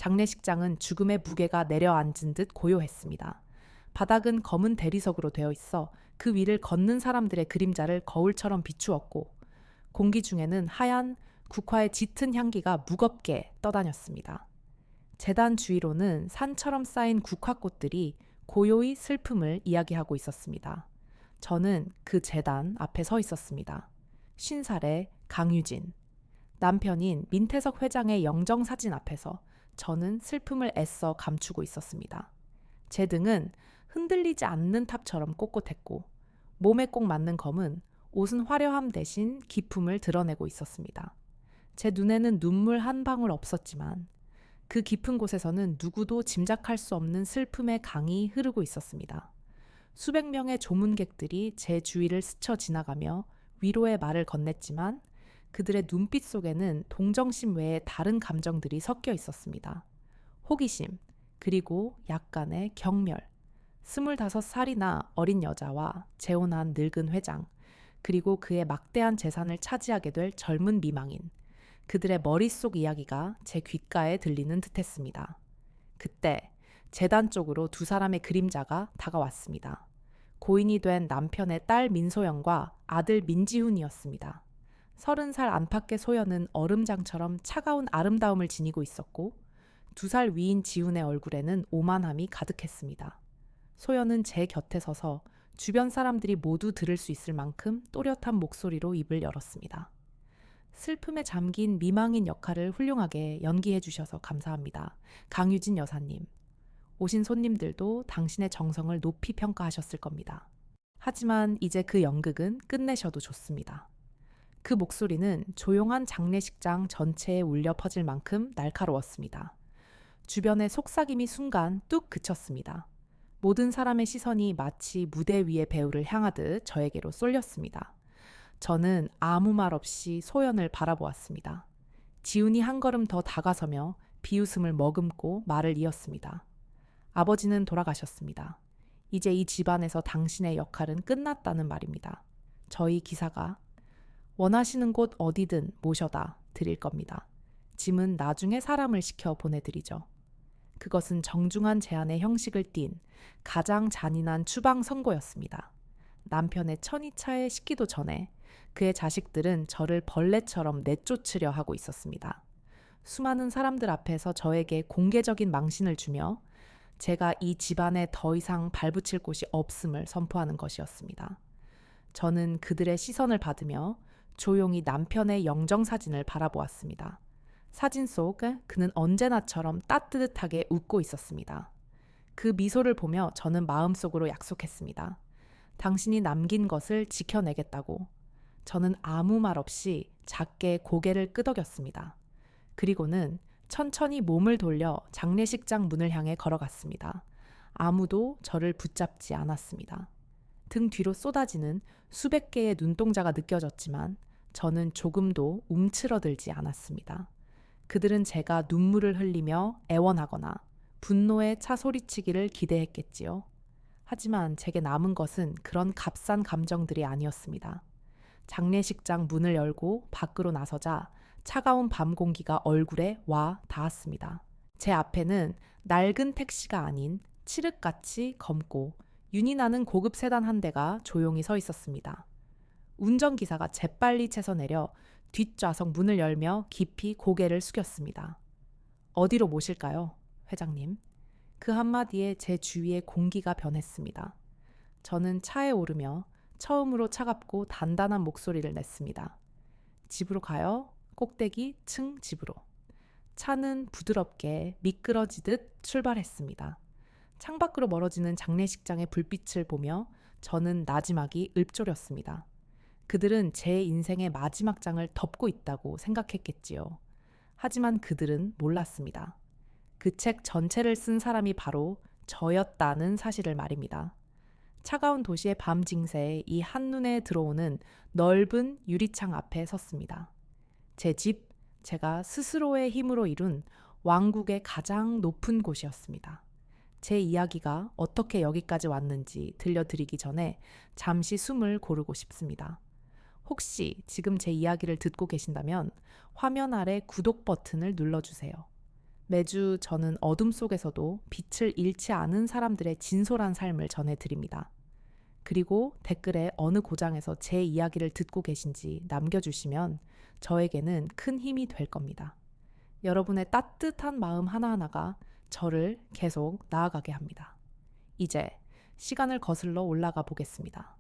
장례식장은 죽음의 무게가 내려앉은 듯 고요했습니다. 바닥은 검은 대리석으로 되어 있어 그 위를 걷는 사람들의 그림자를 거울처럼 비추었고, 공기 중에는 하얀 국화의 짙은 향기가 무겁게 떠다녔습니다. 제단 주위로는 산처럼 쌓인 국화꽃들이 고요히 슬픔을 이야기하고 있었습니다. 저는 그 제단 앞에 서 있었습니다. 50살의 강유진. 남편인 민태석 회장의 영정사진 앞에서 저는 슬픔을 애써 감추고 있었습니다. 제 등은 흔들리지 않는 탑처럼 꼿꼿했고, 몸에 꼭 맞는 검은 옷은 화려함 대신 기품을 드러내고 있었습니다. 제 눈에는 눈물 한 방울 없었지만 그 깊은 곳에서는 누구도 짐작할 수 없는 슬픔의 강이 흐르고 있었습니다. 수백 명의 조문객들이 제 주위를 스쳐 지나가며 위로의 말을 건넸지만 그들의 눈빛 속에는 동정심 외에 다른 감정들이 섞여 있었습니다. 호기심, 그리고 약간의 경멸. 25살이나 어린 여자와 재혼한 늙은 회장, 그리고 그의 막대한 재산을 차지하게 될 젊은 미망인. 그들의 머릿속 이야기가 제 귓가에 들리는 듯했습니다. 그때 재단 쪽으로 두 사람의 그림자가 다가왔습니다. 고인이 된 남편의 딸 민소영과 아들 민지훈이었습니다. 30살 안팎의 소연은 얼음장처럼 차가운 아름다움을 지니고 있었고, 2살 위인 지훈의 얼굴에는 오만함이 가득했습니다. 소연은 제 곁에 서서 주변 사람들이 모두 들을 수 있을 만큼 또렷한 목소리로 입을 열었습니다. 슬픔에 잠긴 미망인 역할을 훌륭하게 연기해 주셔서 감사합니다. 강유진 여사님. 오신 손님들도 당신의 정성을 높이 평가하셨을 겁니다. 하지만 이제 그 연극은 끝내셔도 좋습니다. 그 목소리는 조용한 장례식장 전체에 울려 퍼질 만큼 날카로웠습니다. 주변의 속삭임이 순간 뚝 그쳤습니다. 모든 사람의 시선이 마치 무대 위의 배우를 향하듯 저에게로 쏠렸습니다. 저는 아무 말 없이 소연을 바라보았습니다. 지훈이 한 걸음 더 다가서며 비웃음을 머금고 말을 이었습니다. 아버지는 돌아가셨습니다. 이제 이 집안에서 당신의 역할은 끝났다는 말입니다. 저희 기사가 원하시는 곳 어디든 모셔다 드릴 겁니다. 짐은 나중에 사람을 시켜 보내드리죠. 그것은 정중한 제안의 형식을 띤 가장 잔인한 추방 선고였습니다. 남편의 천이차에 식기도 전에 그의 자식들은 저를 벌레처럼 내쫓으려 하고 있었습니다. 수많은 사람들 앞에서 저에게 공개적인 망신을 주며 제가 이 집안에 더 이상 발붙일 곳이 없음을 선포하는 것이었습니다. 저는 그들의 시선을 받으며 조용히 남편의 영정사진을 바라보았습니다. 사진 속 그는 언제나처럼 따뜻하게 웃고 있었습니다. 그 미소를 보며 저는 마음속으로 약속했습니다. 당신이 남긴 것을 지켜내겠다고. 저는 아무 말 없이 작게 고개를 끄덕였습니다. 그리고는 천천히 몸을 돌려 장례식장 문을 향해 걸어갔습니다. 아무도 저를 붙잡지 않았습니다. 등 뒤로 쏟아지는 수백 개의 눈동자가 느껴졌지만 저는 조금도 움츠러들지 않았습니다. 그들은 제가 눈물을 흘리며 애원하거나 분노에 차 소리치기를 기대했겠지요. 하지만 제게 남은 것은 그런 값싼 감정들이 아니었습니다. 장례식장 문을 열고 밖으로 나서자 차가운 밤 공기가 얼굴에 와 닿았습니다. 제 앞에는 낡은 택시가 아닌 칠흑같이 검고 윤이 나는 고급 세단 한 대가 조용히 서 있었습니다. 운전기사가 재빨리 채서 내려 뒷좌석 문을 열며 깊이 고개를 숙였습니다. 어디로 모실까요, 회장님? 그 한마디에 제 주위의 공기가 변했습니다. 저는 차에 오르며 처음으로 차갑고 단단한 목소리를 냈습니다. 집으로 가요? 꼭대기 층 집으로. 차는 부드럽게 미끄러지듯 출발했습니다. 창밖으로 멀어지는 장례식장의 불빛을 보며 저는 나지막이 읊조렸습니다. 그들은 제 인생의 마지막 장을 덮고 있다고 생각했겠지요. 하지만 그들은 몰랐습니다. 그 책 전체를 쓴 사람이 바로 저였다는 사실을 말입니다. 차가운 도시의 밤 징새에 이 한눈에 들어오는 넓은 유리창 앞에 섰습니다. 제 집, 제가 스스로의 힘으로 이룬 왕국의 가장 높은 곳이었습니다. 제 이야기가 어떻게 여기까지 왔는지 들려드리기 전에 잠시 숨을 고르고 싶습니다. 혹시 지금 제 이야기를 듣고 계신다면 화면 아래 구독 버튼을 눌러주세요. 매주 저는 어둠 속에서도 빛을 잃지 않은 사람들의 진솔한 삶을 전해드립니다. 그리고 댓글에 어느 고장에서 제 이야기를 듣고 계신지 남겨주시면 저에게는 큰 힘이 될 겁니다. 여러분의 따뜻한 마음 하나하나가 저를 계속 나아가게 합니다. 이제 시간을 거슬러 올라가 보겠습니다.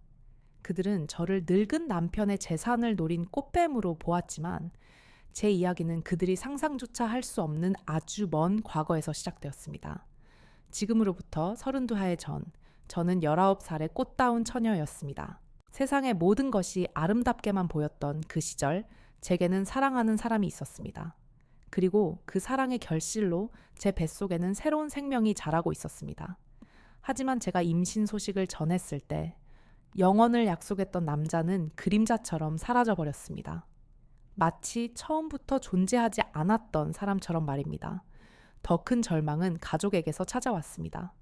그들은 저를 늙은 남편의 재산을 노린 꽃뱀으로 보았지만 제 이야기는 그들이 상상조차 할 수 없는 아주 먼 과거에서 시작되었습니다. 지금으로부터 32해 전, 저는 19살의 꽃다운 처녀였습니다. 세상의 모든 것이 아름답게만 보였던 그 시절, 제게는 사랑하는 사람이 있었습니다. 그리고 그 사랑의 결실로 제 뱃속에는 새로운 생명이 자라고 있었습니다. 하지만 제가 임신 소식을 전했을 때 영원을 약속했던 남자는 그림자처럼 사라져 버렸습니다. 마치 처음부터 존재하지 않았던 사람처럼 말입니다. 더 큰 절망은 가족에게서 찾아왔습니다.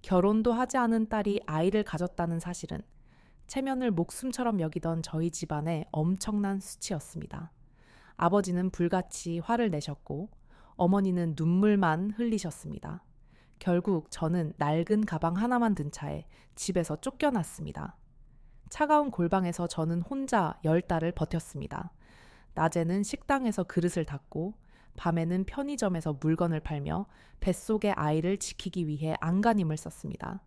결혼도 하지 않은 딸이 아이를 가졌다는 사실은 체면을 목숨처럼 여기던 저희 집안의 엄청난 수치였습니다. 아버지는 불같이 화를 내셨고 어머니는 눈물만 흘리셨습니다. 결국 저는 낡은 가방 하나만 든 차에 집에서 쫓겨났습니다. 차가운 골방에서 저는 혼자 10달을 버텼습니다. 낮에는 식당에서 그릇을 닦고 밤에는 편의점에서 물건을 팔며 뱃속의 아이를 지키기 위해 안간힘을 썼습니다.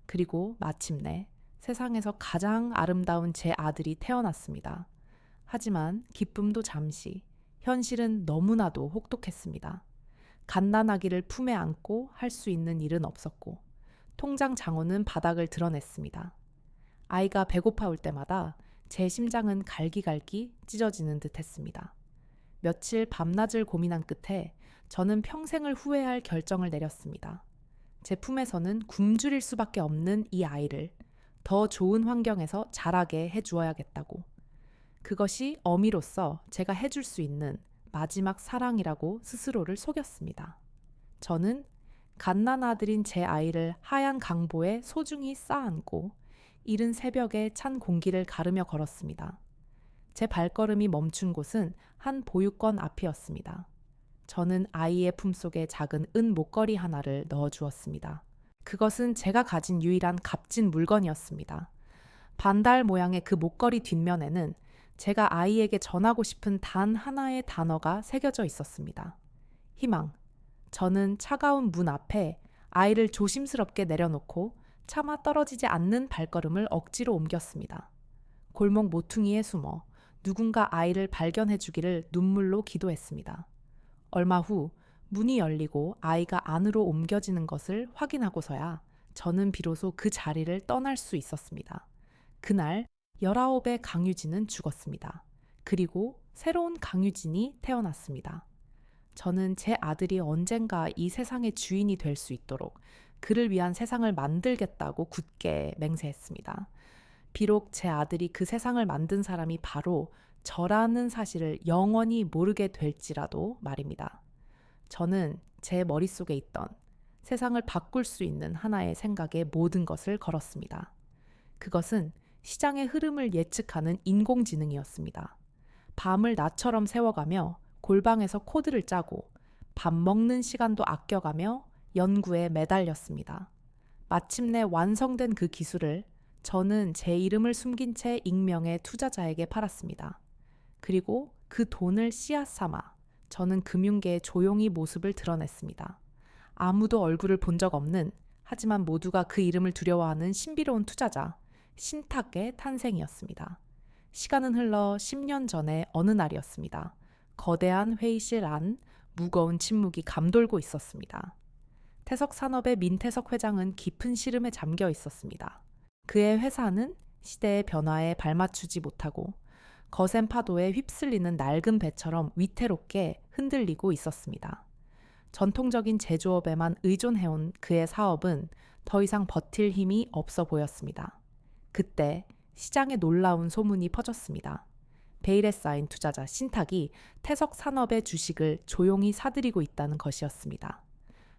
그리고 마침내 세상에서 가장 아름다운 제 아들이 태어났습니다. 하지만 기쁨도 잠시, 현실은 너무나도 혹독했습니다. 갓난아기를 품에 안고 할 수 있는 일은 없었고 통장 잔고는 바닥을 드러냈습니다. 아이가 배고파 올 때마다 제 심장은 갈기갈기 찢어지는 듯 했습니다. 며칠 밤낮을 고민한 끝에 저는 평생을 후회할 결정을 내렸습니다. 제 품에서는 굶주릴 수밖에 없는 이 아이를 더 좋은 환경에서 자라게 해주어야겠다고. 그것이 어미로서 제가 해줄 수 있는 마지막 사랑이라고 스스로를 속였습니다. 저는 갓난아들인 제 아이를 하얀 강보에 소중히 쌓아안고 이른 새벽에 찬 공기를 가르며 걸었습니다. 제 발걸음이 멈춘 곳은 한 보육원 앞이었습니다. 저는 아이의 품속에 작은 은 목걸이 하나를 넣어 주었습니다. 그것은 제가 가진 유일한 값진 물건이었습니다. 반달 모양의 그 목걸이 뒷면에는 제가 아이에게 전하고 싶은 단 하나의 단어가 새겨져 있었습니다. 희망. 저는 차가운 문 앞에 아이를 조심스럽게 내려놓고 차마 떨어지지 않는 발걸음을 억지로 옮겼습니다. 골목 모퉁이에 숨어 누군가 아이를 발견해 주기를 눈물로 기도했습니다. 얼마 후 문이 열리고 아이가 안으로 옮겨지는 것을 확인하고서야 저는 비로소 그 자리를 떠날 수 있었습니다. 그날 19의 강유진은 죽었습니다. 그리고 새로운 강유진이 태어났습니다. 저는 제 아들이 언젠가 이 세상의 주인이 될 수 있도록 그를 위한 세상을 만들겠다고 굳게 맹세했습니다. 비록 제 아들이 그 세상을 만든 사람이 바로 저라는 사실을 영원히 모르게 될지라도 말입니다. 저는 제 머릿속에 있던 세상을 바꿀 수 있는 하나의 생각에 모든 것을 걸었습니다. 그것은 시장의 흐름을 예측하는 인공지능이었습니다. 밤을 낮처럼 세워가며 골방에서 코드를 짜고 밥 먹는 시간도 아껴가며 연구에 매달렸습니다. 마침내 완성된 그 기술을 저는 제 이름을 숨긴 채 익명의 투자자에게 팔았습니다. 그리고 그 돈을 씨앗 삼아 저는 금융계에 조용히 모습을 드러냈습니다. 아무도 얼굴을 본 적 없는, 하지만 모두가 그 이름을 두려워하는 신비로운 투자자, 신탁의 탄생이었습니다. 시간은 흘러 10년 전의 어느 날이었습니다. 거대한 회의실 안 무거운 침묵이 감돌고 있었습니다. 태석 산업의 민태석 회장은 깊은 시름에 잠겨 있었습니다. 그의 회사는 시대의 변화에 발맞추지 못하고 거센 파도에 휩쓸리는 낡은 배처럼 위태롭게 흔들리고 있었습니다. 전통적인 제조업에만 의존해온 그의 사업은 더 이상 버틸 힘이 없어 보였습니다. 그때 시장에 놀라운 소문이 퍼졌습니다. 베일에 쌓인 투자자 신탁이 태석 산업의 주식을 조용히 사들이고 있다는 것이었습니다.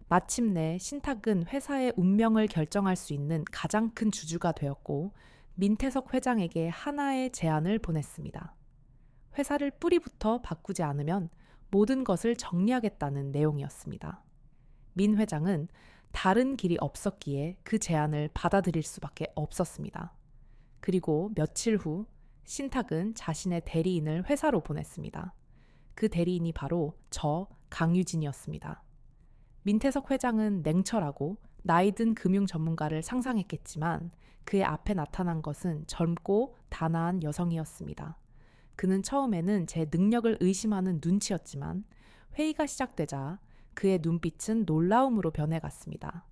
마침내 신탁은 회사의 운명을 결정할 수 있는 가장 큰 주주가 되었고 민태석 회장에게 하나의 제안을 보냈습니다. 회사를 뿌리부터 바꾸지 않으면 모든 것을 정리하겠다는 내용이었습니다. 민 회장은 다른 길이 없었기에 그 제안을 받아들일 수밖에 없었습니다. 그리고 며칠 후 신탁은 자신의 대리인을 회사로 보냈습니다. 그 대리인이 바로 저 강유진이었습니다. 민태석 회장은 냉철하고 나이든 금융 전문가를 상상했겠지만 그의 앞에 나타난 것은 젊고 단아한 여성이었습니다. 그는 처음에는 제 능력을 의심하는 눈치였지만 회의가 시작되자 그의 눈빛은 놀라움으로 변해갔습니다.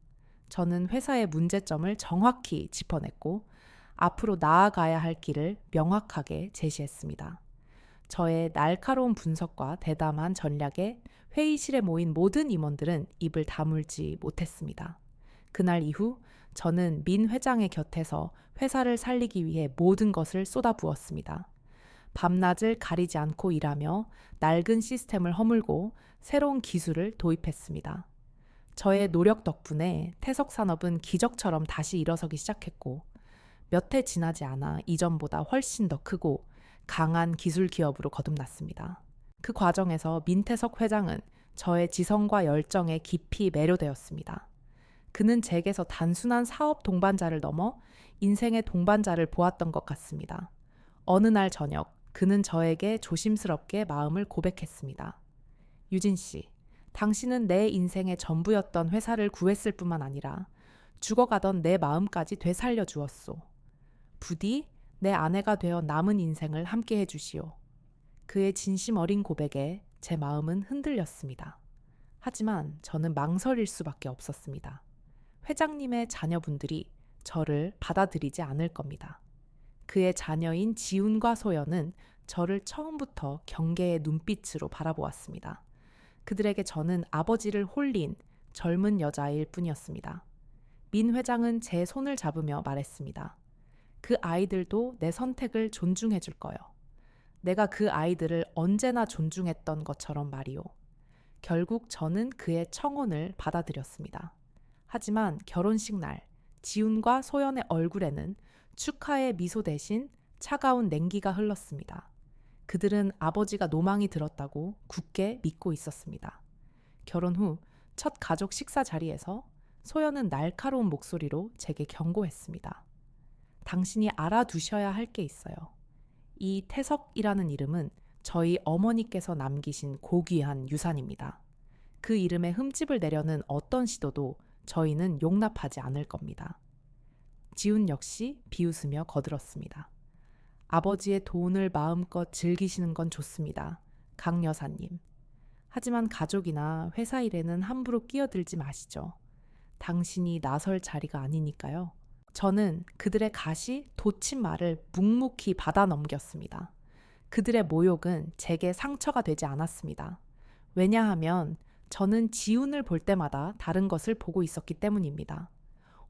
저는 회사의 문제점을 정확히 짚어냈고 앞으로 나아가야 할 길을 명확하게 제시했습니다. 저의 날카로운 분석과 대담한 전략에 회의실에 모인 모든 임원들은 입을 다물지 못했습니다. 그날 이후 저는 민 회장의 곁에서 회사를 살리기 위해 모든 것을 쏟아부었습니다. 밤낮을 가리지 않고 일하며 낡은 시스템을 허물고 새로운 기술을 도입했습니다. 저의 노력 덕분에 태석 산업은 기적처럼 다시 일어서기 시작했고 몇 해 지나지 않아 이전보다 훨씬 더 크고 강한 기술 기업으로 거듭났습니다. 그 과정에서 민태석 회장은 저의 지성과 열정에 깊이 매료되었습니다. 그는 제게서 단순한 사업 동반자를 넘어 인생의 동반자를 보았던 것 같습니다. 어느 날 저녁, 그는 저에게 조심스럽게 마음을 고백했습니다. 유진 씨, 당신은 내 인생의 전부였던 회사를 구했을 뿐만 아니라 죽어가던 내 마음까지 되살려 주었소. 부디 내 아내가 되어 남은 인생을 함께 해주시오. 그의 진심 어린 고백에 제 마음은 흔들렸습니다. 하지만 저는 망설일 수밖에 없었습니다. 회장님의 자녀분들이 저를 받아들이지 않을 겁니다. 그의 자녀인 지훈과 소연은 저를 처음부터 경계의 눈빛으로 바라보았습니다. 그들에게 저는 아버지를 홀린 젊은 여자일 뿐이었습니다. 민 회장은 제 손을 잡으며 말했습니다. 그 아이들도 내 선택을 존중해 줄 거요. 내가 그 아이들을 언제나 존중했던 것처럼 말이오. 결국 저는 그의 청혼을 받아들였습니다. 하지만 결혼식 날 지훈과 소연의 얼굴에는 축하의 미소 대신 차가운 냉기가 흘렀습니다. 그들은 아버지가 노망이 들었다고 굳게 믿고 있었습니다. 결혼 후 첫 가족 식사 자리에서 소연은 날카로운 목소리로 제게 경고했습니다. 당신이 알아두셔야 할 게 있어요. 이 태석이라는 이름은 저희 어머니께서 남기신 고귀한 유산입니다. 그 이름에 흠집을 내려는 어떤 시도도 저희는 용납하지 않을 겁니다. 지훈 역시 비웃으며 거들었습니다. 아버지의 돈을 마음껏 즐기시는 건 좋습니다. 강 여사님. 하지만 가족이나 회사 일에는 함부로 끼어들지 마시죠. 당신이 나설 자리가 아니니까요. 저는 그들의 가시 돋친 말을 묵묵히 받아 넘겼습니다. 그들의 모욕은 제게 상처가 되지 않았습니다. 왜냐하면 저는 지훈을 볼 때마다 다른 것을 보고 있었기 때문입니다.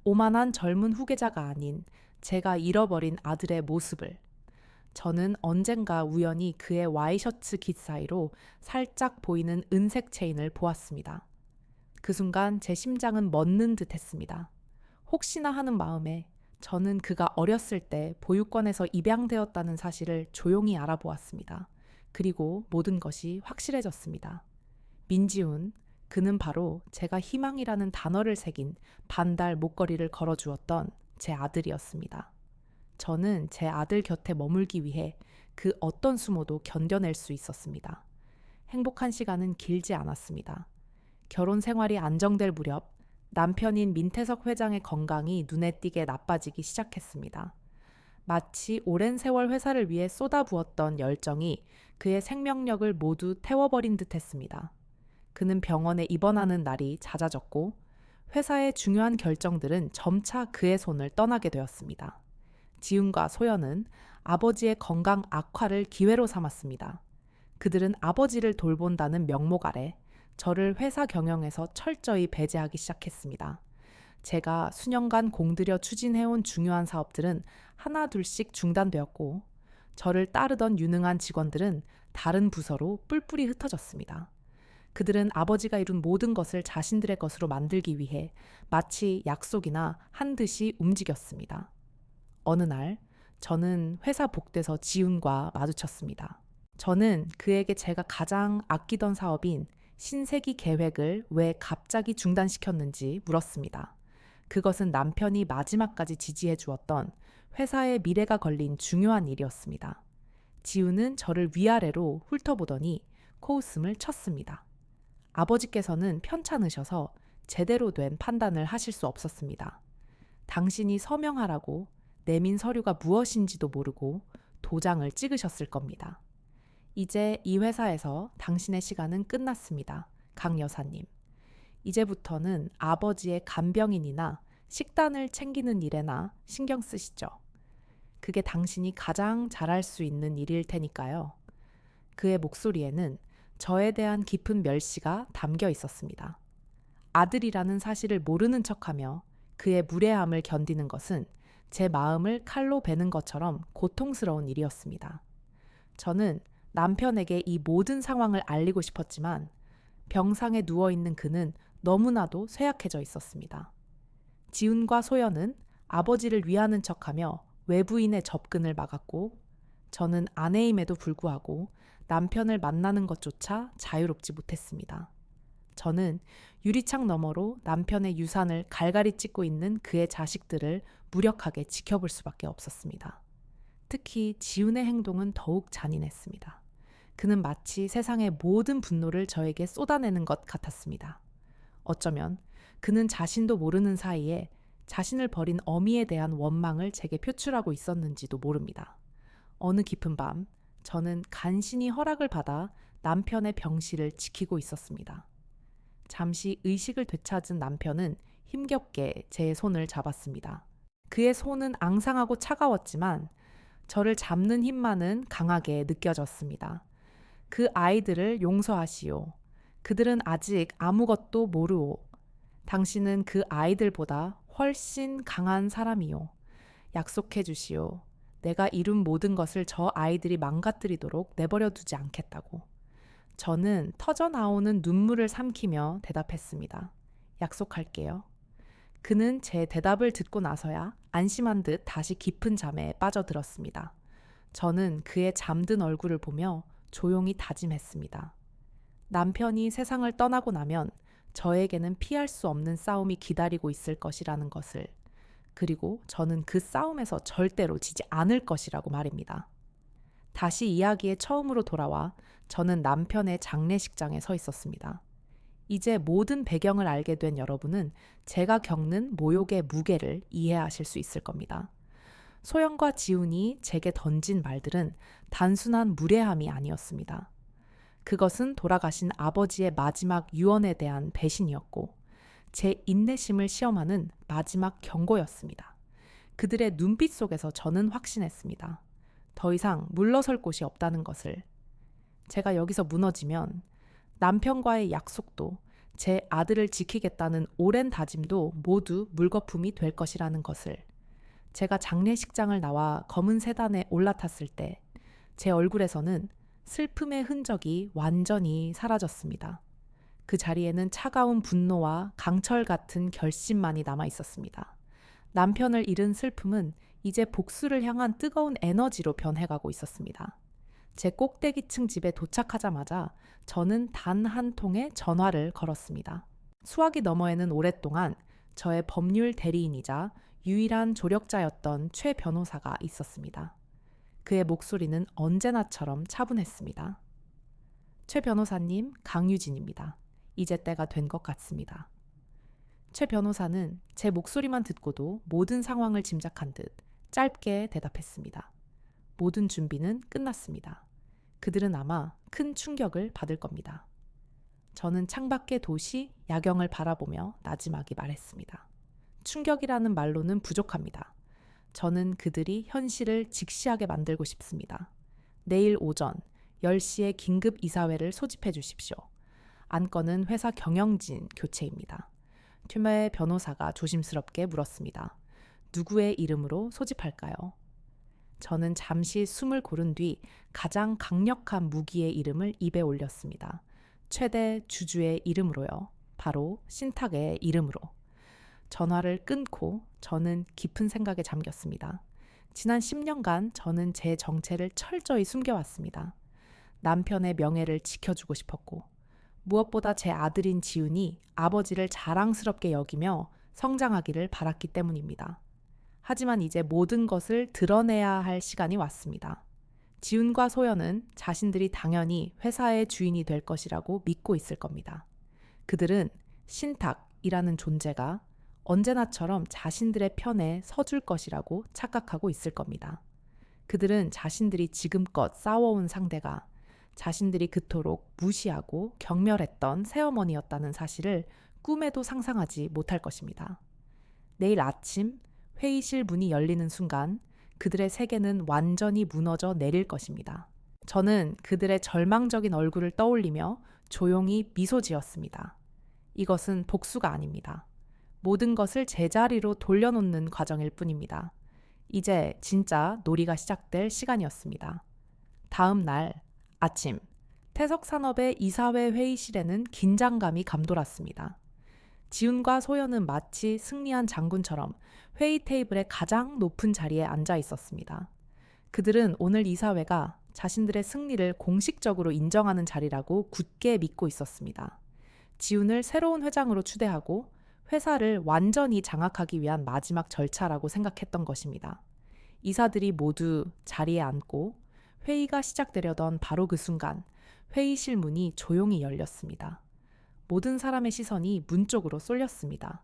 오만한 젊은 후계자가 아닌 제가 잃어버린 아들의 모습을. 저는 언젠가 우연히 그의 와이셔츠 깃 사이로 살짝 보이는 은색 체인을 보았습니다. 그 순간 제 심장은 멎는 듯 했습니다. 혹시나 하는 마음에 저는 그가 어렸을 때 보육원에서 입양되었다는 사실을 조용히 알아보았습니다. 그리고 모든 것이 확실해졌습니다. 민지훈, 그는 바로 제가 희망이라는 단어를 새긴 반달 목걸이를 걸어주었던 제 아들이었습니다. 저는 제 아들 곁에 머물기 위해 그 어떤 수모도 견뎌낼 수 있었습니다. 행복한 시간은 길지 않았습니다. 결혼 생활이 안정될 무렵 남편인 민태석 회장의 건강이 눈에 띄게 나빠지기 시작했습니다. 마치 오랜 세월 회사를 위해 쏟아부었던 열정이 그의 생명력을 모두 태워버린 듯 했습니다. 그는 병원에 입원하는 날이 잦아졌고 회사의 중요한 결정들은 점차 그의 손을 떠나게 되었습니다. 지훈과 소연은 아버지의 건강 악화를 기회로 삼았습니다. 그들은 아버지를 돌본다는 명목 아래 저를 회사 경영에서 철저히 배제하기 시작했습니다. 제가 수년간 공들여 추진해온 중요한 사업들은 하나 둘씩 중단되었고 저를 따르던 유능한 직원들은 다른 부서로 뿔뿔이 흩어졌습니다. 그들은 아버지가 이룬 모든 것을 자신들의 것으로 만들기 위해 마치 약속이나 한 듯이 움직였습니다. 어느 날 저는 회사 복도에서 지훈과 마주쳤습니다. 저는 그에게 제가 가장 아끼던 사업인 신세기 계획을 왜 갑자기 중단시켰는지 물었습니다. 그것은 남편이 마지막까지 지지해 주었던 회사의 미래가 걸린 중요한 일이었습니다. 지우는 저를 위아래로 훑어보더니 코웃음을 쳤습니다. 아버지께서는 편찮으셔서 제대로 된 판단을 하실 수 없었습니다. 당신이 서명하라고 내민 서류가 무엇인지도 모르고 도장을 찍으셨을 겁니다. 이제 이 회사에서 당신의 시간은 끝났습니다. 강 여사님. 이제부터는 아버지의 간병인이나 식단을 챙기는 일에나 신경 쓰시죠. 그게 당신이 가장 잘할 수 있는 일일 테니까요. 그의 목소리에는 저에 대한 깊은 멸시가 담겨 있었습니다. 아들이라는 사실을 모르는 척하며 그의 무례함을 견디는 것은 제 마음을 칼로 베는 것처럼 고통스러운 일이었습니다. 저는 남편에게 이 모든 상황을 알리고 싶었지만 병상에 누워있는 그는 너무나도 쇠약해져 있었습니다. 지훈과 소연은 아버지를 위하는 척하며 외부인의 접근을 막았고 저는 아내임에도 불구하고 남편을 만나는 것조차 자유롭지 못했습니다. 저는 유리창 너머로 남편의 유산을 갈갈이 찢고 있는 그의 자식들을 무력하게 지켜볼 수밖에 없었습니다. 특히 지훈의 행동은 더욱 잔인했습니다. 그는 마치 세상의 모든 분노를 저에게 쏟아내는 것 같았습니다. 어쩌면 그는 자신도 모르는 사이에 자신을 버린 어미에 대한 원망을 제게 표출하고 있었는지도 모릅니다. 어느 깊은 밤, 저는 간신히 허락을 받아 남편의 병실을 지키고 있었습니다. 잠시 의식을 되찾은 남편은 힘겹게 제 손을 잡았습니다. 그의 손은 앙상하고 차가웠지만 저를 잡는 힘만은 강하게 느껴졌습니다. 그 아이들을 용서하시오. 그들은 아직 아무것도 모르오. 당신은 그 아이들보다 훨씬 강한 사람이오. 약속해 주시오. 내가 이룬 모든 것을 저 아이들이 망가뜨리도록 내버려 두지 않겠다고. 저는 터져나오는 눈물을 삼키며 대답했습니다. 약속할게요. 그는 제 대답을 듣고 나서야 안심한 듯 다시 깊은 잠에 빠져들었습니다. 저는 그의 잠든 얼굴을 보며 조용히 다짐했습니다. 남편이 세상을 떠나고 나면 저에게는 피할 수 없는 싸움이 기다리고 있을 것이라는 것을, 그리고 저는 그 싸움에서 절대로 지지 않을 것이라고 말입니다. 다시 이야기에 처음으로 돌아와 저는 남편의 장례식장에 서 있었습니다. 이제 모든 배경을 알게 된 여러분은 제가 겪는 모욕의 무게를 이해하실 수 있을 겁니다. 소영과 지훈이 제게 던진 말들은 단순한 무례함이 아니었습니다. 그것은 돌아가신 아버지의 마지막 유언에 대한 배신이었고 제 인내심을 시험하는 마지막 경고였습니다. 그들의 눈빛 속에서 저는 확신했습니다. 더 이상 물러설 곳이 없다는 것을. 제가 여기서 무너지면 남편과의 약속도 제 아들을 지키겠다는 오랜 다짐도 모두 물거품이 될 것이라는 것을. 제가 장례식장을 나와 검은 세단에 올라탔을 때 제 얼굴에서는 슬픔의 흔적이 완전히 사라졌습니다. 그 자리에는 차가운 분노와 강철 같은 결심만이 남아 있었습니다. 남편을 잃은 슬픔은 이제 복수를 향한 뜨거운 에너지로 변해가고 있었습니다. 제 꼭대기층 집에 도착하자마자 저는 단 한 통의 전화를 걸었습니다. 수화기 너머에는 오랫동안 저의 법률 대리인이자 유일한 조력자였던 최 변호사가 있었습니다. 그의 목소리는 언제나처럼 차분했습니다. 최 변호사님, 강유진입니다. 이제 때가 된 것 같습니다. 최 변호사는 제 목소리만 듣고도 모든 상황을 짐작한 듯 짧게 대답했습니다. 모든 준비는 끝났습니다. 그들은 아마 큰 충격을 받을 겁니다. 저는 창밖의 도시, 야경을 바라보며 나지막이 말했습니다. 충격이라는 말로는 부족합니다. 저는 그들이 현실을 직시하게 만들고 싶습니다. 내일 오전 10시에 긴급 이사회를 소집해 주십시오. 안건은 회사 경영진 교체입니다. 튜메 변호사가 조심스럽게 물었습니다. 누구의 이름으로 소집할까요? 저는 잠시 숨을 고른 뒤 가장 강력한 무기의 이름을 입에 올렸습니다. 최대 주주의 이름으로요. 바로 신탁의 이름으로. 전화를 끊고 저는 깊은 생각에 잠겼습니다. 지난 10년간 저는 제 정체를 철저히 숨겨왔습니다. 남편의 명예를 지켜주고 싶었고, 무엇보다 제 아들인 지훈이 아버지를 자랑스럽게 여기며 성장하기를 바랐기 때문입니다. 하지만 이제 모든 것을 드러내야 할 시간이 왔습니다. 지훈과 소연은 자신들이 당연히 회사의 주인이 될 것이라고 믿고 있을 겁니다. 그들은 신탁이라는 존재가 언제나처럼 자신들의 편에 서줄 것이라고 착각하고 있을 겁니다. 그들은 자신들이 지금껏 싸워온 상대가 자신들이 그토록 무시하고 경멸했던 새어머니였다는 사실을 꿈에도 상상하지 못할 것입니다. 내일 아침 회의실 문이 열리는 순간 그들의 세계는 완전히 무너져 내릴 것입니다. 저는 그들의 절망적인 얼굴을 떠올리며 조용히 미소 지었습니다. 이것은 복수가 아닙니다. 모든 것을 제자리로 돌려놓는 과정일 뿐입니다. 이제 진짜 놀이가 시작될 시간이었습니다. 다음 날 아침, 태석산업의 이사회 회의실에는 긴장감이 감돌았습니다. 지훈과 소연은 마치 승리한 장군처럼 회의 테이블의 가장 높은 자리에 앉아 있었습니다. 그들은 오늘 이사회가 자신들의 승리를 공식적으로 인정하는 자리라고 굳게 믿고 있었습니다. 지훈을 새로운 회장으로 추대하고 회사를 완전히 장악하기 위한 마지막 절차라고 생각했던 것입니다. 이사들이 모두 자리에 앉고 회의가 시작되려던 바로 그 순간 회의실 문이 조용히 열렸습니다. 모든 사람의 시선이 문 쪽으로 쏠렸습니다.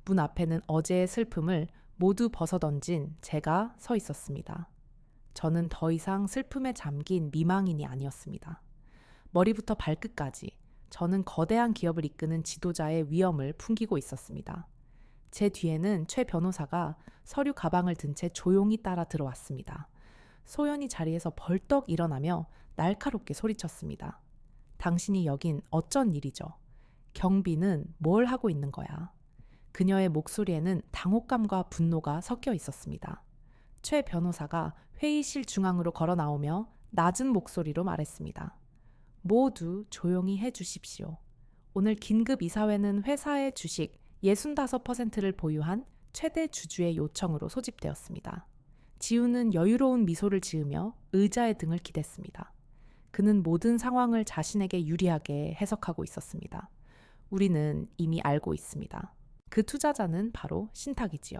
문 앞에는 어제의 슬픔을 모두 벗어던진 제가 서 있었습니다. 저는 더 이상 슬픔에 잠긴 미망인이 아니었습니다. 머리부터 발끝까지 저는 거대한 기업을 이끄는 지도자의 위엄을 풍기고 있었습니다. 제 뒤에는 최 변호사가 서류 가방을 든 채 조용히 따라 들어왔습니다. 소연이 자리에서 벌떡 일어나며 날카롭게 소리쳤습니다. 당신이 여긴 어쩐 일이죠? 경비는 뭘 하고 있는 거야? 그녀의 목소리에는 당혹감과 분노가 섞여 있었습니다. 최 변호사가 회의실 중앙으로 걸어 나오며 낮은 목소리로 말했습니다. 모두 조용히 해 주십시오. 오늘 긴급 이사회는 회사의 주식 65%를 보유한 최대 주주의 요청으로 소집되었습니다. 지훈은 여유로운 미소를 지으며 의자의 등을 기댔습니다. 그는 모든 상황을 자신에게 유리하게 해석하고 있었습니다. 우리는 이미 알고 있습니다. 그 투자자는 바로 신탁이지요.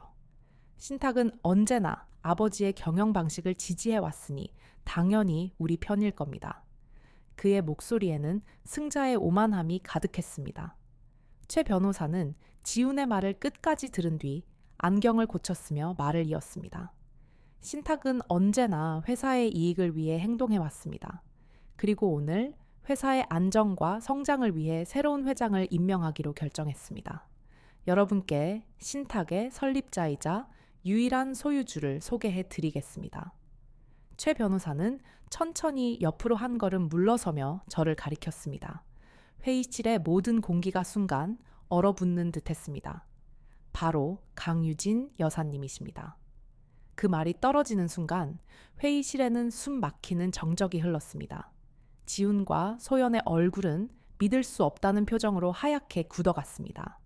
신탁은 언제나 아버지의 경영 방식을 지지해 왔으니 당연히 우리 편일 겁니다. 그의 목소리에는 승자의 오만함이 가득했습니다. 최 변호사는 지훈의 말을 끝까지 들은 뒤 안경을 고쳤으며 말을 이었습니다. 신탁은 언제나 회사의 이익을 위해 행동해 왔습니다. 그리고 오늘 회사의 안정과 성장을 위해 새로운 회장을 임명하기로 결정했습니다. 여러분께 신탁의 설립자이자 유일한 소유주를 소개해 드리겠습니다. 최 변호사는 천천히 옆으로 한 걸음 물러서며 저를 가리켰습니다. 회의실의 모든 공기가 순간 얼어붙는 듯 했습니다. 바로 강유진 여사님이십니다. 그 말이 떨어지는 순간 회의실에는 숨 막히는 정적이 흘렀습니다. 지훈과 소연의 얼굴은 믿을 수 없다는 표정으로 하얗게 굳어갔습니다.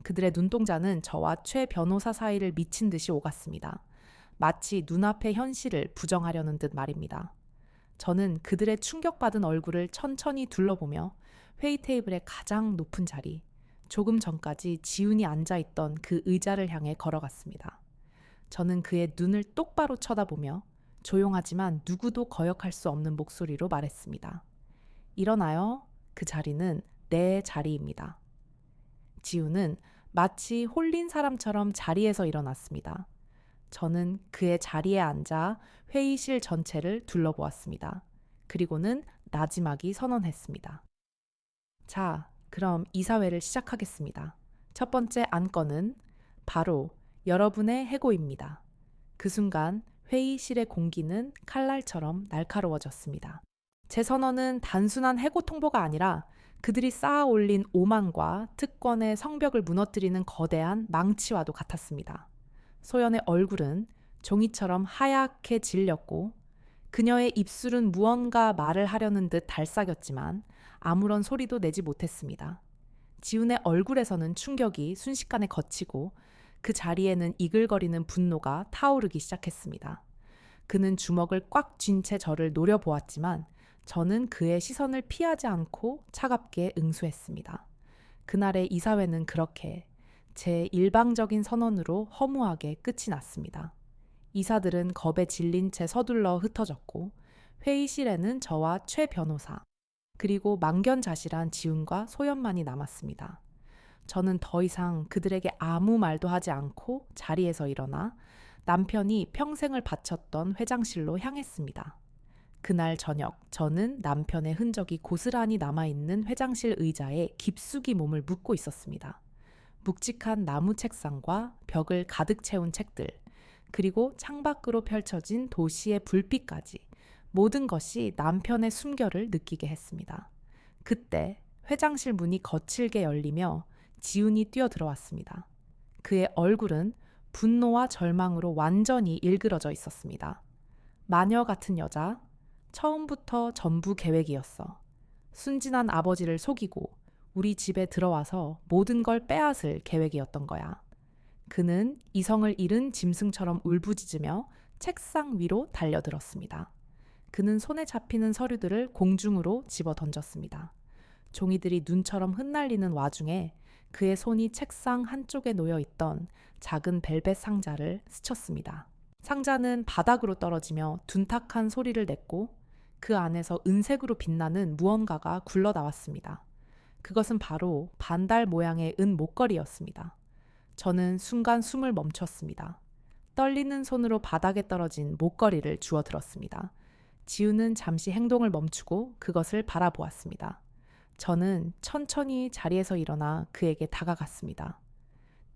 그들의 눈동자는 저와 최 변호사 사이를 미친 듯이 오갔습니다. 마치 눈앞의 현실을 부정하려는 듯 말입니다. 저는 그들의 충격받은 얼굴을 천천히 둘러보며 회의 테이블의 가장 높은 자리, 조금 전까지 지훈이 앉아있던 그 의자를 향해 걸어갔습니다. 저는 그의 눈을 똑바로 쳐다보며 조용하지만 누구도 거역할 수 없는 목소리로 말했습니다. 일어나요. 그 자리는 내 자리입니다. 지훈은 마치 홀린 사람처럼 자리에서 일어났습니다. 저는 그의 자리에 앉아 회의실 전체를 둘러보았습니다. 그리고는 나지막이 선언했습니다. 자, 그럼 이사회를 시작하겠습니다. 첫 번째 안건은 바로 여러분의 해고입니다. 그 순간 회의실의 공기는 칼날처럼 날카로워졌습니다. 제 선언은 단순한 해고 통보가 아니라 그들이 쌓아 올린 오만과 특권의 성벽을 무너뜨리는 거대한 망치와도 같았습니다. 소연의 얼굴은 종이처럼 하얗게 질렸고 그녀의 입술은 무언가 말을 하려는 듯 달싹였지만 아무런 소리도 내지 못했습니다. 지훈의 얼굴에서는 충격이 순식간에 걷히고 그 자리에는 이글거리는 분노가 타오르기 시작했습니다. 그는 주먹을 꽉 쥔 채 저를 노려보았지만 저는 그의 시선을 피하지 않고 차갑게 응수했습니다. 그날의 이사회는 그렇게 제 일방적인 선언으로 허무하게 끝이 났습니다. 이사들은 겁에 질린 채 서둘러 흩어졌고 회의실에는 저와 최 변호사 그리고 망견자실한 지훈과 소연만이 남았습니다. 저는 더 이상 그들에게 아무 말도 하지 않고 자리에서 일어나 남편이 평생을 바쳤던 회장실로 향했습니다. 그날 저녁, 저는 남편의 흔적이 고스란히 남아있는 회장실 의자에 깊숙이 몸을 묻고 있었습니다. 묵직한 나무 책상과 벽을 가득 채운 책들, 그리고 창밖으로 펼쳐진 도시의 불빛까지 모든 것이 남편의 숨결을 느끼게 했습니다. 그때 회장실 문이 거칠게 열리며 지훈이 뛰어들어왔습니다. 그의 얼굴은 분노와 절망으로 완전히 일그러져 있었습니다. 마녀 같은 여자, 처음부터 전부 계획이었어. 순진한 아버지를 속이고 우리 집에 들어와서 모든 걸 빼앗을 계획이었던 거야. 그는 이성을 잃은 짐승처럼 울부짖으며 책상 위로 달려들었습니다. 그는 손에 잡히는 서류들을 공중으로 집어 던졌습니다. 종이들이 눈처럼 흩날리는 와중에 그의 손이 책상 한쪽에 놓여 있던 작은 벨벳 상자를 스쳤습니다. 상자는 바닥으로 떨어지며 둔탁한 소리를 냈고 그 안에서 은색으로 빛나는 무언가가 굴러나왔습니다. 그것은 바로 반달 모양의 은 목걸이였습니다. 저는 순간 숨을 멈췄습니다. 떨리는 손으로 바닥에 떨어진 목걸이를 주워 들었습니다. 지우는 잠시 행동을 멈추고 그것을 바라보았습니다. 저는 천천히 자리에서 일어나 그에게 다가갔습니다.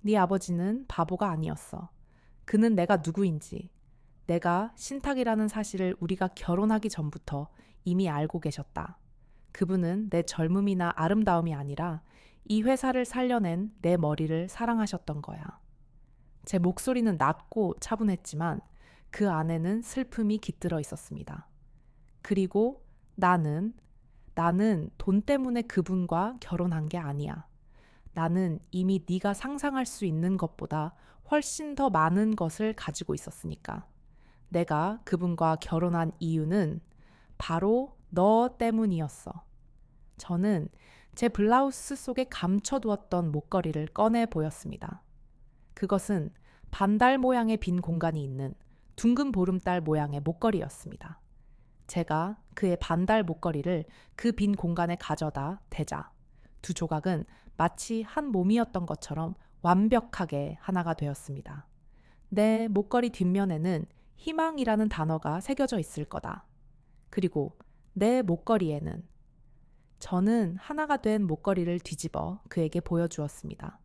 네 아버지는 바보가 아니었어. 그는 내가 누구인지, 내가 신탁이라는 사실을 우리가 결혼하기 전부터 이미 알고 계셨다. 그분은 내 젊음이나 아름다움이 아니라 이 회사를 살려낸 내 머리를 사랑하셨던 거야. 제 목소리는 낮고 차분했지만 그 안에는 슬픔이 깃들어 있었습니다. 그리고 나는 돈 때문에 그분과 결혼한 게 아니야. 나는 이미 네가 상상할 수 있는 것보다 훨씬 더 많은 것을 가지고 있었으니까. 내가 그분과 결혼한 이유는 바로 너 때문이었어. 저는 제 블라우스 속에 감춰두었던 목걸이를 꺼내 보였습니다. 그것은 반달 모양의 빈 공간이 있는 둥근 보름달 모양의 목걸이였습니다. 제가 그의 반달 목걸이를 그 빈 공간에 가져다 대자 두 조각은 마치 한 몸이었던 것처럼 완벽하게 하나가 되었습니다. 내 목걸이 뒷면에는 희망이라는 단어가 새겨져 있을 거다. 그리고 내 목걸이에는 저는 하나가 된 목걸이를 뒤집어 그에게 보여주었습니다.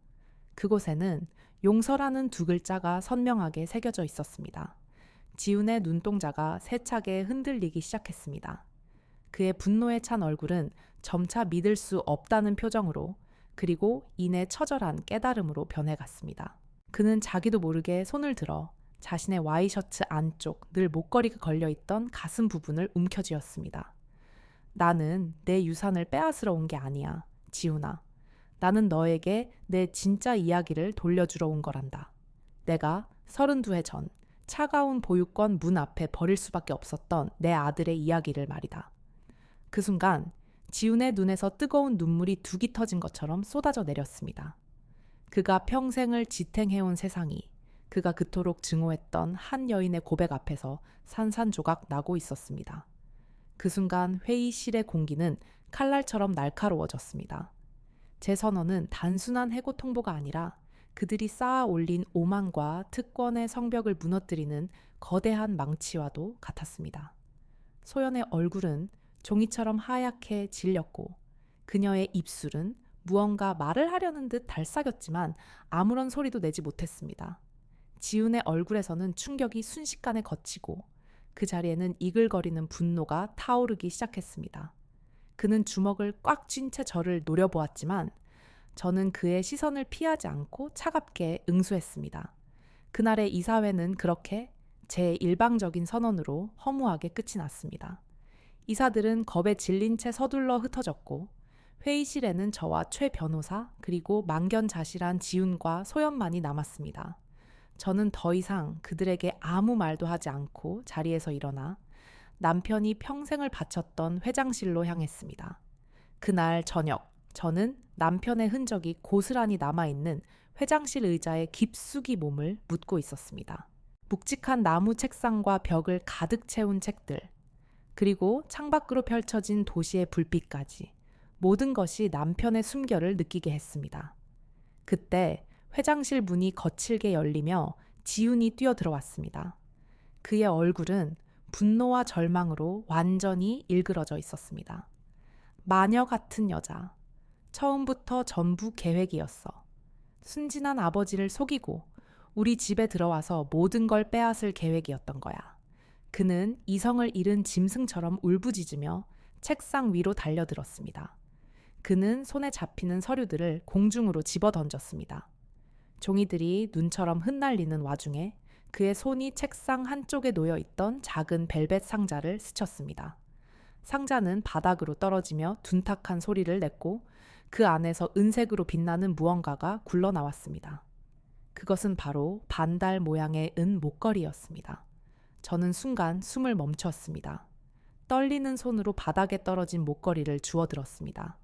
그곳에는 용서라는 두 글자가 선명하게 새겨져 있었습니다. 지훈의 눈동자가 세차게 흔들리기 시작했습니다. 그의 분노에 찬 얼굴은 점차 믿을 수 없다는 표정으로 그리고 이내 처절한 깨달음으로 변해갔습니다. 그는 자기도 모르게 손을 들어 자신의 와이셔츠 안쪽 늘 목걸이가 걸려있던 가슴 부분을 움켜쥐었습니다. 나는 내 유산을 빼앗으러 온 게 아니야, 지훈아. 나는 너에게 내 진짜 이야기를 돌려주러 온 거란다. 내가 32해 전 차가운 보육원 문 앞에 버릴 수밖에 없었던 내 아들의 이야기를 말이다. 그 순간 지훈의 눈에서 뜨거운 눈물이 둑이 터진 것처럼 쏟아져 내렸습니다. 그가 평생을 지탱해온 세상이 그가 그토록 증오했던 한 여인의 고백 앞에서 산산조각 나고 있었습니다. 그 순간 회의실의 공기는 칼날처럼 날카로워졌습니다. 제 선언은 단순한 해고 통보가 아니라 그들이 쌓아 올린 오만과 특권의 성벽을 무너뜨리는 거대한 망치와도 같았습니다. 소연의 얼굴은 종이처럼 하얗게 질렸고 그녀의 입술은 무언가 말을 하려는 듯 달싹였지만 아무런 소리도 내지 못했습니다. 지훈의 얼굴에서는 충격이 순식간에 걷히고 그 자리에는 이글거리는 분노가 타오르기 시작했습니다. 그는 주먹을 꽉 쥔 채 저를 노려보았지만 저는 그의 시선을 피하지 않고 차갑게 응수했습니다. 그날의 이사회는 그렇게 제 일방적인 선언으로 허무하게 끝이 났습니다. 이사들은 겁에 질린 채 서둘러 흩어졌고 회의실에는 저와 최 변호사 그리고 망견자실한 지훈과 소연만이 남았습니다. 저는 더 이상 그들에게 아무 말도 하지 않고 자리에서 일어나 남편이 평생을 바쳤던 회장실로 향했습니다. 그날 저녁, 저는 남편의 흔적이 고스란히 남아있는 회장실 의자에 깊숙이 몸을 묻고 있었습니다. 묵직한 나무 책상과 벽을 가득 채운 책들, 그리고 창밖으로 펼쳐진 도시의 불빛까지 모든 것이 남편의 숨결을 느끼게 했습니다. 그때 회장실 문이 거칠게 열리며 지훈이 뛰어들어왔습니다. 그의 얼굴은 분노와 절망으로 완전히 일그러져 있었습니다. 마녀 같은 여자. 처음부터 전부 계획이었어. 순진한 아버지를 속이고 우리 집에 들어와서 모든 걸 빼앗을 계획이었던 거야. 그는 이성을 잃은 짐승처럼 울부짖으며 책상 위로 달려들었습니다. 그는 손에 잡히는 서류들을 공중으로 집어던졌습니다. 종이들이 눈처럼 흩날리는 와중에 그의 손이 책상 한쪽에 놓여 있던 작은 벨벳 상자를 스쳤습니다. 상자는 바닥으로 떨어지며 둔탁한 소리를 냈고 그 안에서 은색으로 빛나는 무언가가 굴러나왔습니다. 그것은 바로 반달 모양의 은 목걸이였습니다. 저는 순간 숨을 멈췄습니다. 떨리는 손으로 바닥에 떨어진 목걸이를 주워들었습니다.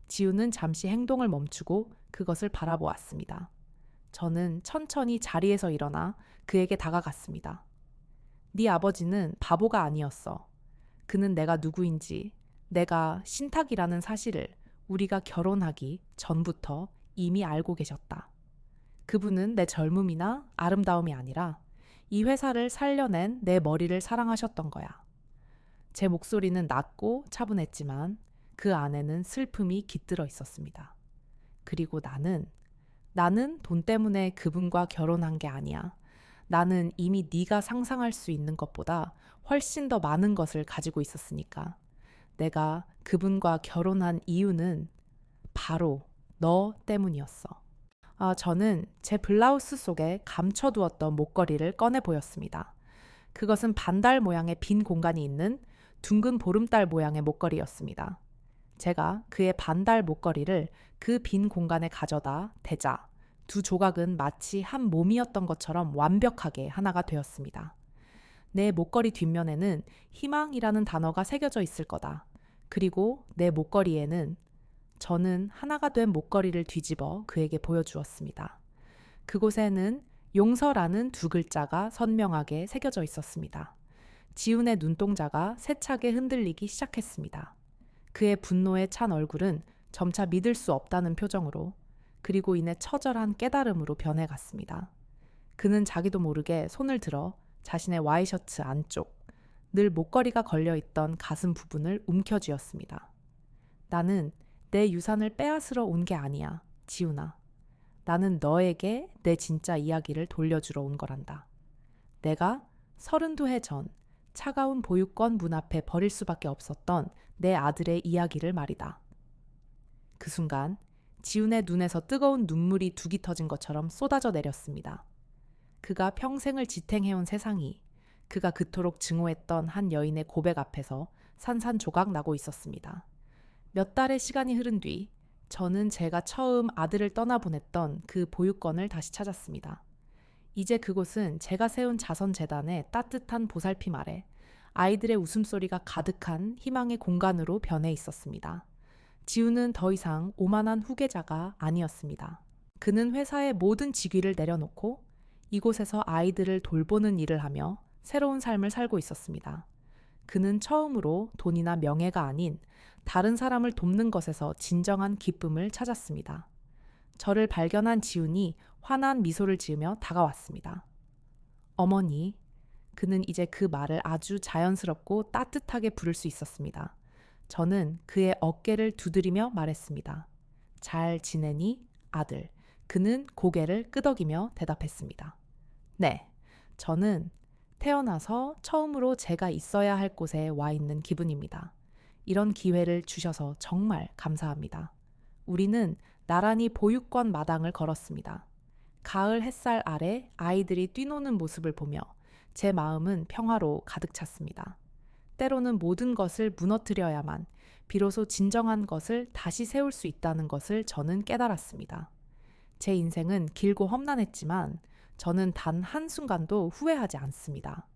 지우는 잠시 행동을 멈추고 그것을 바라보았습니다. 저는 천천히 자리에서 일어나 그에게 다가갔습니다. 네 아버지는 바보가 아니었어. 그는 내가 누구인지, 내가 신탁이라는 사실을 우리가 결혼하기 전부터 이미 알고 계셨다. 그분은 내 젊음이나 아름다움이 아니라 이 회사를 살려낸 내 머리를 사랑하셨던 거야. 제 목소리는 낮고 차분했지만 그 안에는 슬픔이 깃들어 있었습니다. 그리고 나는 돈 때문에 그분과 결혼한 게 아니야. 나는 이미 네가 상상할 수 있는 것보다 훨씬 더 많은 것을 가지고 있었으니까. 내가 그분과 결혼한 이유는 바로 너 때문이었어. 저는 제 블라우스 속에 감춰두었던 목걸이를 꺼내 보였습니다. 그것은 반달 모양의 빈 공간이 있는 둥근 보름달 모양의 목걸이였습니다. 제가 그의 반달 목걸이를 그 빈 공간에 가져다 대자 두 조각은 마치 한 몸이었던 것처럼 완벽하게 하나가 되었습니다. 내 목걸이 뒷면에는 희망이라는 단어가 새겨져 있을 거다. 그리고 내 목걸이에는 저는 하나가 된 목걸이를 뒤집어 그에게 보여주었습니다. 그곳에는 용서라는 두 글자가 선명하게 새겨져 있었습니다. 지훈의 눈동자가 세차게 흔들리기 시작했습니다. 그의 분노에 찬 얼굴은 점차 믿을 수 없다는 표정으로 그리고 이내 처절한 깨달음으로 변해갔습니다. 그는 자기도 모르게 손을 들어 자신의 와이셔츠 안쪽, 늘 목걸이가 걸려있던 가슴 부분을 움켜쥐었습니다. 나는 내 유산을 빼앗으러 온 게 아니야, 지훈아. 나는 너에게 내 진짜 이야기를 돌려주러 온 거란다. 내가 32해 전 차가운 보육권 문 앞에 버릴 수밖에 없었던 내 아들의 이야기를 말이다. 그 순간 지훈의 눈에서 뜨거운 눈물이 두기 터진 것처럼 쏟아져 내렸습니다. 그가 평생을 지탱해온 세상이 그가 그토록 증오했던 한 여인의 고백 앞에서 산산조각 나고 있었습니다. 몇 달의 시간이 흐른 뒤 저는 제가 처음 아들을 떠나보냈던 그 보육권을 다시 찾았습니다. 이제 그곳은 제가 세운 자선재단의 따뜻한 보살핌 아래 아이들의 웃음소리가 가득한 희망의 공간으로 변해 있었습니다. 지우는 더 이상 오만한 후계자가 아니었습니다. 그는 회사의 모든 직위를 내려놓고 이곳에서 아이들을 돌보는 일을 하며 새로운 삶을 살고 있었습니다. 그는 처음으로 돈이나 명예가 아닌 다른 사람을 돕는 것에서 진정한 기쁨을 찾았습니다. 저를 발견한 지훈이 환한 미소를 지으며 다가왔습니다. 어머니, 그는 이제 그 말을 아주 자연스럽고 따뜻하게 부를 수 있었습니다. 저는 그의 어깨를 두드리며 말했습니다. 잘 지내니, 아들? 그는 고개를 끄덕이며 대답했습니다. 네, 저는 태어나서 처음으로 제가 있어야 할 곳에 와 있는 기분입니다. 이런 기회를 주셔서 정말 감사합니다. 우리는 나란히 보육권 마당을 걸었습니다. 가을 햇살 아래 아이들이 뛰노는 모습을 보며 제 마음은 평화로 가득 찼습니다. 때로는 모든 것을 무너뜨려야만 비로소 진정한 것을 다시 세울 수 있다는 것을 저는 깨달았습니다. 제 인생은 길고 험난했지만 저는 단 한순간도 후회하지 않습니다.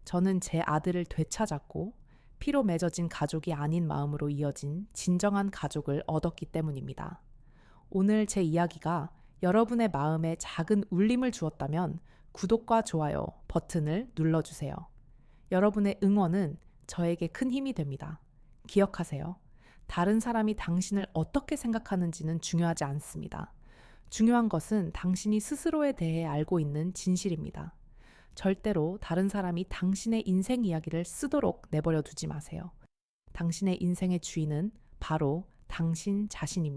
저는 제 아들을 되찾았고 피로 맺어진 가족이 아닌 마음으로 이어진 진정한 가족을 얻었기 때문입니다. 오늘 제 이야기가 여러분의 마음에 작은 울림을 주었다면 구독과 좋아요 버튼을 눌러주세요. 여러분의 응원은 저에게 큰 힘이 됩니다. 기억하세요. 다른 사람이 당신을 어떻게 생각하는지는 중요하지 않습니다. 중요한 것은 당신이 스스로에 대해 알고 있는 진실입니다. 절대로 다른 사람이 당신의 인생 이야기를 쓰도록 내버려 두지 마세요. 당신의 인생의 주인은 바로 당신 자신입니다.